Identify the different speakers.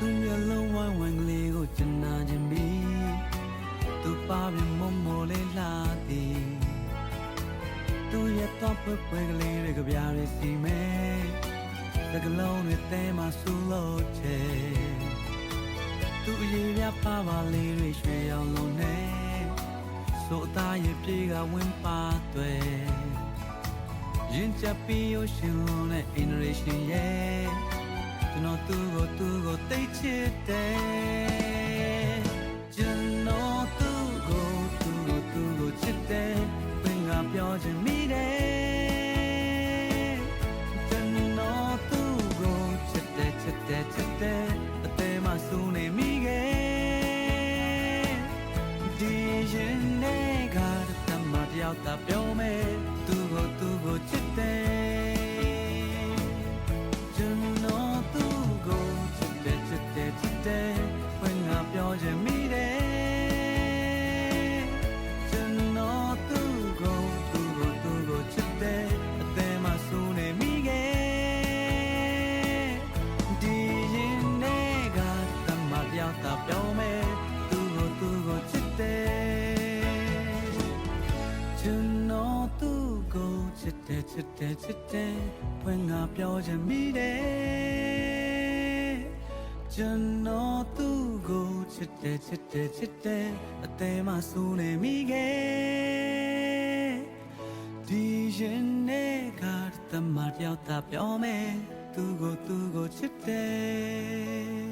Speaker 1: သူမျိုးလုံးဝိုင်းဝိုင်းကလေးကိုကျနာခြင်းမီသူပါပြီးမမောလေးလာသည်သူရဲ့တော့ပွဲပွဲကလေးတွေကပြားရစီမဲစကလုံးတွေတဲမှာဆူလို့ချေသူအရေးပြပါပါလေးတွေရွှေရောင်လုံးနဲ့ဆိုအသားရဲ့ပြေကဝင်းပါတွေရင်ချပြီးရရှင်လုံးနဲ့ generation ရဲ့ကျွန်တော်သူ့ကိုသိချစ်တယ်ကျွန်တော်သူ့ကိုချစ်တယ်ဘယ်ငါပြောချင်မိတယ်ကျွန်တော်သူ့ကိုချစ်တယ်အသေးမှစူးနေမိခဲ့ဒီရင်နဲ့ကတမတယောက်သာပြောမယ်သူ့ကိုချစ်တယ်ကျွန်တော်သူ့ကိုချစ်တယ်ဘယ်ငါပြောချင်မိတယ်ကျွန်တော်သူ့ကိုချစ်တယ်အသေးမှစူးနေမိခဲ့ဒီရင်နဲ့ကတမတယောက်သာပြောမယ်သူ့ကိုချစ်တယ်ကျွန်တော်သူ့ကိုချစ်တယ်ဘယ်ငါပြောချင်မိတယ်ကျွန်တော်သူ့ကိုချစ်တယ်အသေးမှစူးနေမိခဲ့ဒီရင်နဲ့ကတမတယောက်သာပြောမယ်သူ့ကိုချစ်တယ်